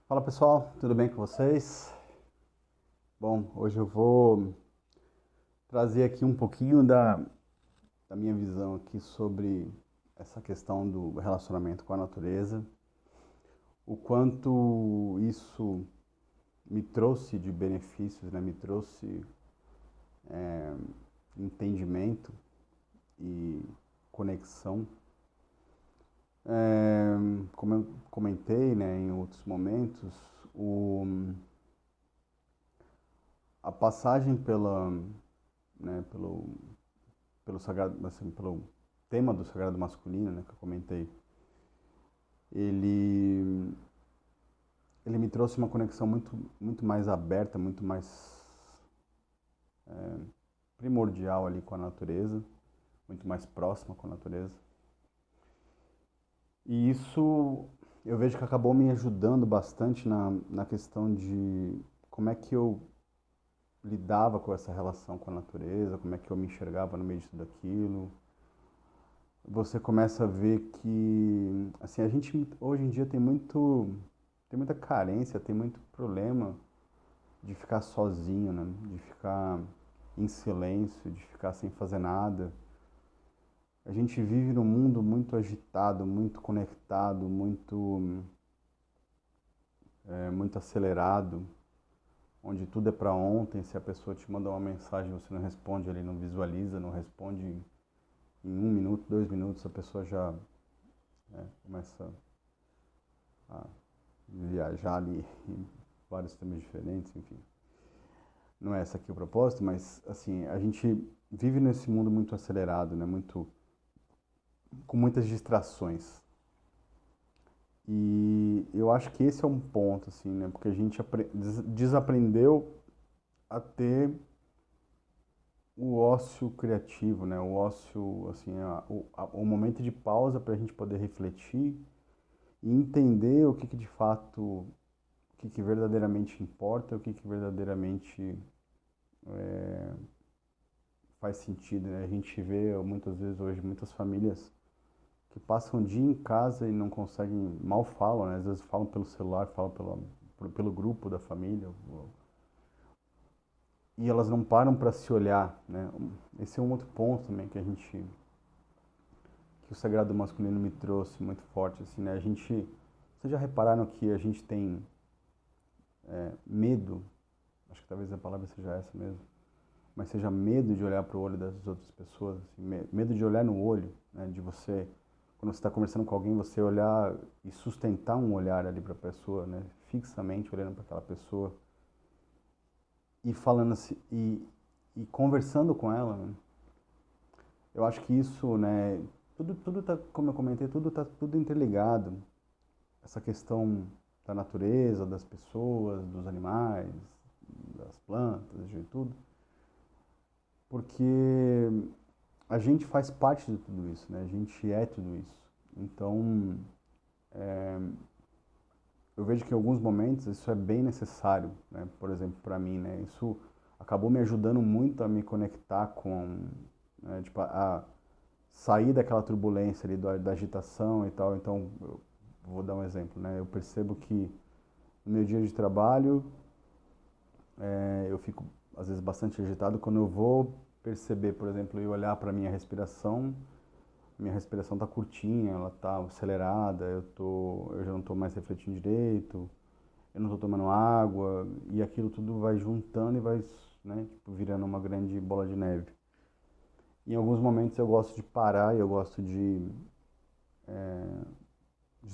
Fala pessoal, tudo bem com vocês? Bom, hoje eu vou trazer aqui um pouquinho da minha visão aqui sobre essa questão do relacionamento com a natureza, o quanto isso me trouxe de benefícios, né? Me trouxe entendimento e conexão. Como eu comentei, né, em outros momentos, o, a passagem pelo sagrado, assim, pelo tema do sagrado masculino, né, que eu comentei, ele ele me trouxe uma conexão muito mais aberta, muito mais primordial ali com a natureza, muito mais próxima com a natureza. E isso eu vejo que acabou me ajudando bastante na questão de como é que eu lidava com essa relação com a natureza, como é que eu me enxergava no meio de tudo aquilo. Você começa a ver que, assim, a gente hoje em dia tem muita carência, tem muito problema de ficar sozinho, né? De ficar em silêncio, de ficar sem fazer nada. A gente vive num mundo muito agitado, muito conectado, muito acelerado, onde tudo é para ontem. Se a pessoa te mandar uma mensagem, você não responde ali, não visualiza, não responde em um minuto, 2 minutos, a pessoa já começa a viajar ali em vários temas diferentes, enfim. Não é esse aqui o propósito, mas assim, a gente vive nesse mundo muito acelerado, né? Muito com muitas distrações. E eu acho que esse é um ponto, assim, né? Porque a gente desaprendeu a ter o ócio criativo, né? O ócio, assim, o momento de pausa para a gente poder refletir e entender o que, que de fato, o que, que verdadeiramente importa, o que, que verdadeiramente faz sentido, né? A gente vê muitas vezes hoje muitas famílias que passam o dia em casa e não conseguem, mal falam, né? Às vezes falam pelo celular, falam pelo grupo da família, e elas não param para se olhar, né? Esse é um outro ponto também que o sagrado masculino me trouxe muito forte, assim, né? Vocês já repararam que a gente tem medo, acho que talvez a palavra seja essa mesmo, mas seja medo de olhar para o olho das outras pessoas, assim, medo de olhar no olho, né? De você, quando você está conversando com alguém, você olhar e sustentar um olhar ali para a pessoa, né? Fixamente olhando para aquela pessoa e falando assim, e conversando com ela, né? Eu acho que isso, né? Tudo tá, como eu comentei, tudo tá tudo interligado. Essa questão da natureza, das pessoas, dos animais, das plantas, de tudo, porque a gente faz parte de tudo isso, né? A gente é tudo isso. Então, eu vejo que em alguns momentos isso é bem necessário, né? Por exemplo, para mim, né? Isso acabou me ajudando muito a me conectar com, né? Tipo, a sair daquela turbulência ali, da agitação e tal. Então, eu vou dar um exemplo, né? Eu percebo que no meu dia de trabalho, eu fico às vezes bastante agitado quando eu vou perceber, por exemplo, e olhar para minha respiração tá curtinha, ela tá acelerada, eu já não estou mais refletindo direito, eu não estou tomando água, e aquilo tudo vai juntando e vai, né, tipo, virando uma grande bola de neve. Em alguns momentos eu gosto de parar e eu gosto de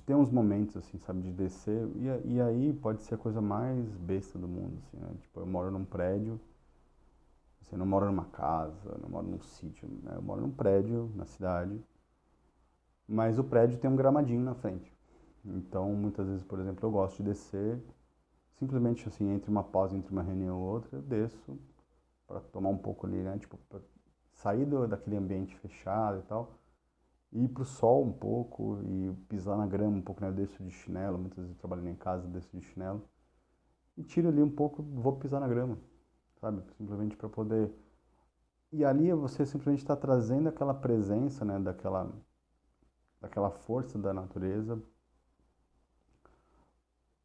ter uns momentos, assim, sabe, de descer, e aí pode ser a coisa mais besta do mundo, assim, né? Tipo, eu moro num prédio, assim, eu não moro numa casa, não moro num sítio, né? Eu moro num prédio na cidade, mas o prédio tem um gramadinho na frente. Então, muitas vezes, por exemplo, eu gosto de descer, simplesmente assim, entre uma pausa, entre uma reunião ou outra, eu desço para tomar um pouco ali, né? Tipo, pra sair daquele ambiente fechado e tal, e ir pro sol um pouco e pisar na grama um pouco, né? Eu desço de chinelo, muitas vezes eu trabalho em casa, desço de chinelo, e tiro ali um pouco, vou pisar na grama, sabe? Simplesmente para poder. E ali você simplesmente está trazendo aquela presença, né? Daquela força da natureza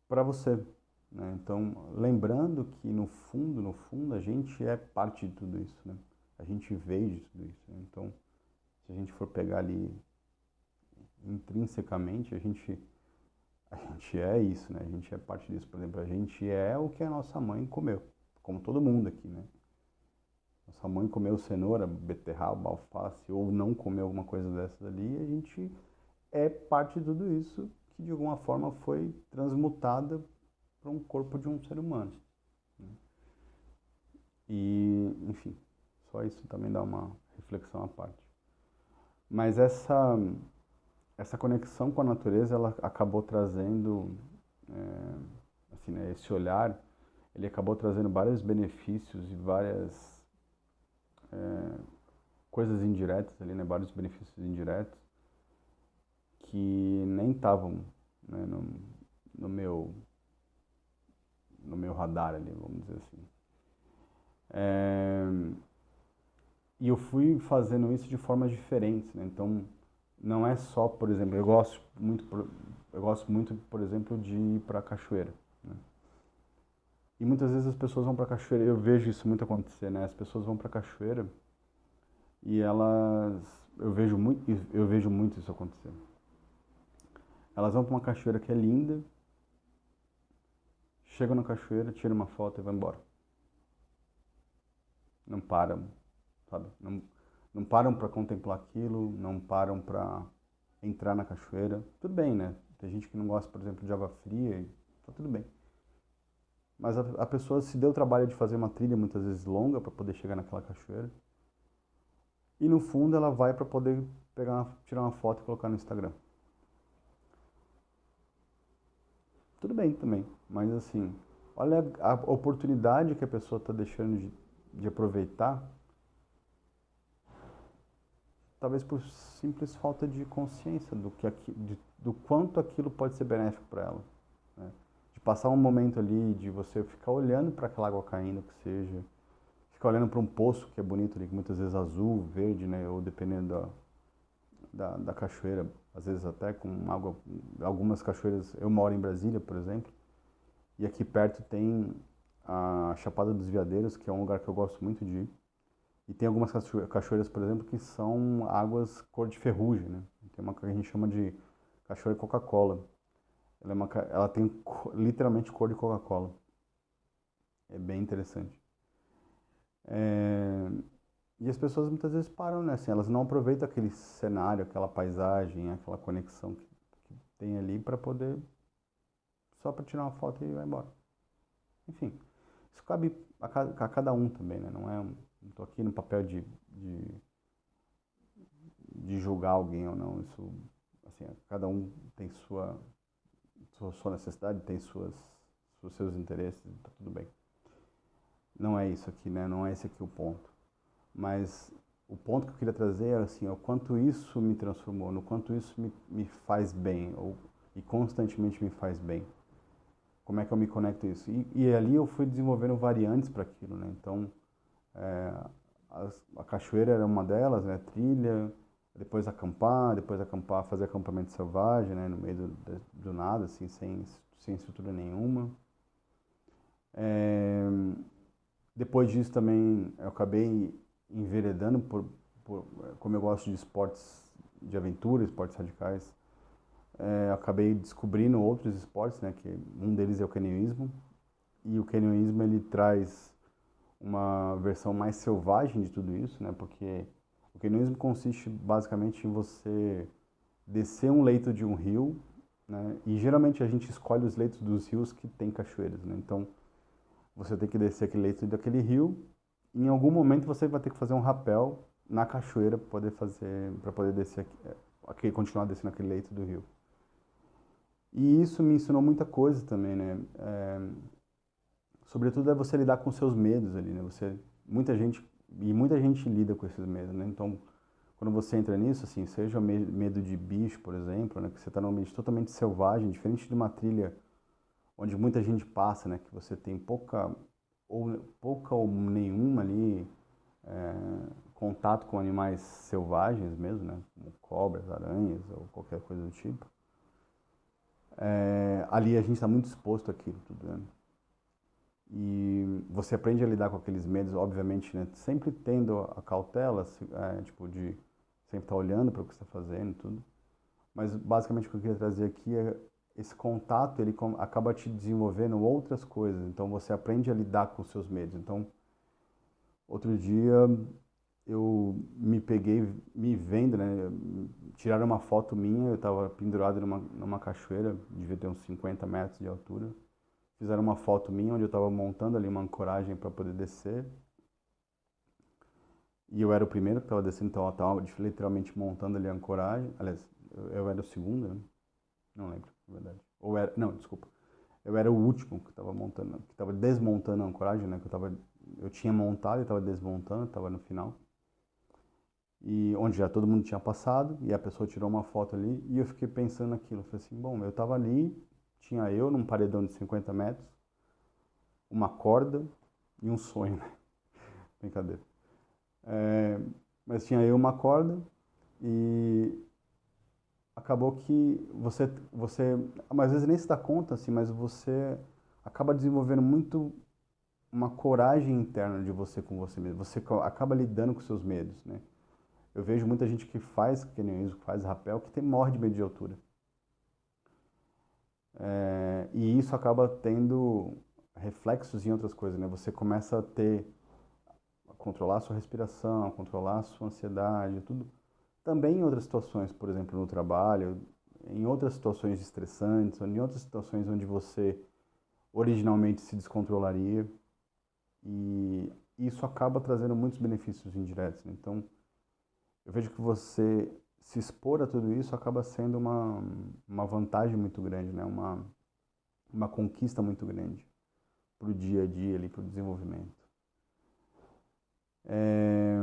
para você, né? Então, lembrando que no fundo, a gente é parte de tudo isso, né? A gente veio de tudo isso, né? Então, se a gente for pegar ali intrinsecamente, a gente é isso, né? A gente é parte disso. Por exemplo, a gente é o que a nossa mãe comeu, como todo mundo aqui, né? Nossa mãe comeu cenoura, beterraba, alface, ou não comeu alguma coisa dessas ali, e a gente é parte de tudo isso que de alguma forma foi transmutada para um corpo de um ser humano. E, enfim, só isso também dá uma reflexão à parte. Mas essa conexão com a natureza, ela acabou trazendo, assim, né, esse olhar, ele acabou trazendo vários benefícios e várias coisas indiretas ali, né, vários benefícios indiretos que nem estavam, né, no meu radar ali, vamos dizer assim. É, e eu fui fazendo isso de formas diferentes, né? Então, não é só, por exemplo, eu gosto muito, por exemplo, de ir para a cachoeira, né? E muitas vezes as pessoas vão para a cachoeira, eu vejo isso muito acontecer, né? As pessoas vão para a cachoeira e elas, eu vejo muito isso acontecer. Elas vão para uma cachoeira que é linda, chegam na cachoeira, tiram uma foto e vão embora. Não param, sabe? Não param para contemplar aquilo, não param para entrar na cachoeira. Tudo bem, né? Tem gente que não gosta, por exemplo, de água fria, e tá tudo bem. Mas a pessoa se deu o trabalho de fazer uma trilha muitas vezes longa para poder chegar naquela cachoeira. E no fundo ela vai para poder tirar uma foto e colocar no Instagram. Tudo bem também, mas assim, olha a oportunidade que a pessoa está deixando de aproveitar, talvez por simples falta de consciência do quanto aquilo pode ser benéfico para ela, né? De passar um momento ali, de você ficar olhando para aquela água caindo, que seja, ficar olhando para um poço que é bonito ali, que muitas vezes azul, verde, né? Ou dependendo da cachoeira, às vezes até com água, algumas cachoeiras, eu moro em Brasília, por exemplo, e aqui perto tem a Chapada dos Veadeiros, que é um lugar que eu gosto muito de ir. E tem algumas cachoeiras, por exemplo, que são águas cor de ferrugem, né? Tem uma que a gente chama de cachoeira Coca-Cola. Ela tem literalmente cor de Coca-Cola. É bem interessante. É, e as pessoas muitas vezes param, né? Assim, elas não aproveitam aquele cenário, aquela paisagem, aquela conexão que tem ali para poder só para tirar uma foto e ir embora. Enfim, isso cabe a cada um também, né? Não estou aqui no papel de julgar alguém ou não. Isso, assim, cada um tem sua necessidade, tem seus interesses, tá tudo bem. Não é isso aqui, né? Não é esse aqui o ponto. Mas o ponto que eu queria trazer é assim, o quanto isso me transformou, no quanto isso me faz bem, e constantemente me faz bem. Como é que eu me conecto a isso? E ali eu fui desenvolvendo variantes para aquilo, né? Então, é, a cachoeira era uma delas, né? Trilha, depois acampar, fazer acampamento selvagem, né? No meio do nada, assim, sem estrutura nenhuma. É, depois disso também eu acabei enveredando como eu gosto de esportes de aventura, esportes radicais, acabei descobrindo outros esportes, né? Que um deles é o canionismo. E o canionismo ele traz uma versão mais selvagem de tudo isso, né? Porque o canionismo consiste basicamente em você descer um leito de um rio, né? E geralmente a gente escolhe os leitos dos rios que tem cachoeiras, né? Então você tem que descer aquele leito daquele rio. E em algum momento você vai ter que fazer um rapel na cachoeira para poder descer continuar descendo aquele leito do rio. E isso me ensinou muita coisa também, né? Sobretudo é você lidar com seus medos ali, né? Muita gente lida com esses medos, né? Então, quando você entra nisso, assim, seja medo de bicho, por exemplo, né? Que você está num ambiente totalmente selvagem, diferente de uma trilha onde muita gente passa, né? Que você tem pouca ou nenhuma ali contato com animais selvagens mesmo, né? Como cobras, aranhas ou qualquer coisa do tipo. ali a gente está muito exposto àquilo tudo, né? E você aprende a lidar com aqueles medos, obviamente, né? Sempre tendo a cautela, tipo, de sempre estar olhando para o que você está fazendo e tudo. Mas basicamente o que eu queria trazer aqui é esse contato, ele acaba te desenvolvendo outras coisas. Então você aprende a lidar com os seus medos. Então, outro dia eu me peguei me vendo, né? Tiraram uma foto minha, eu estava pendurado numa cachoeira, devia ter uns 50 metros de altura. Fizeram uma foto minha onde eu estava montando ali uma ancoragem para poder descer. E eu era o primeiro que estava descendo, então eu estava literalmente montando ali a ancoragem. Aliás, eu era o segundo, né? Não lembro, na verdade. Ou era, não, desculpa. Eu era o último que estava montando, que estava desmontando a ancoragem, né? Eu tinha montado e estava desmontando, estava no final. E onde já todo mundo tinha passado, e a pessoa tirou uma foto ali, e eu fiquei pensando naquilo. Eu falei assim, bom, eu estava ali, tinha eu num paredão de 50 metros, uma corda e um sonho, né? Brincadeira. É, mas tinha eu uma corda e acabou que às vezes nem se dá conta, assim, mas você acaba desenvolvendo muito uma coragem interna de você com você mesmo. Você acaba lidando com seus medos, né? Eu vejo muita gente que faz canyonismo, que faz rapel, que morre de medo de altura. E isso acaba tendo reflexos em outras coisas, né? Você começa a controlar a sua respiração, a controlar a sua ansiedade, tudo. Também em outras situações, por exemplo, no trabalho, em outras situações estressantes, ou em outras situações onde você originalmente se descontrolaria. E isso acaba trazendo muitos benefícios indiretos, né? Então, eu vejo que você se expor a tudo isso acaba sendo uma vantagem muito grande, né? Uma conquista muito grande para o dia a dia, para o desenvolvimento. É,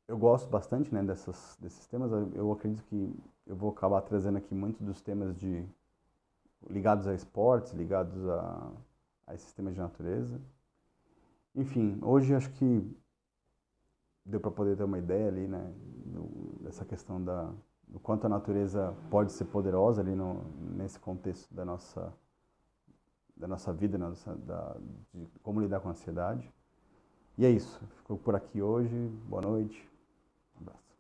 eu gosto bastante, né, desses temas. Eu acredito que eu vou acabar trazendo aqui muitos dos temas ligados a esportes, ligados a esses temas de natureza. Enfim, hoje acho que deu para poder ter uma ideia ali, né, dessa questão do quanto a natureza pode ser poderosa ali nesse contexto da nossa vida, né, de como lidar com a ansiedade. E é isso. Ficou por aqui hoje. Boa noite. Um abraço.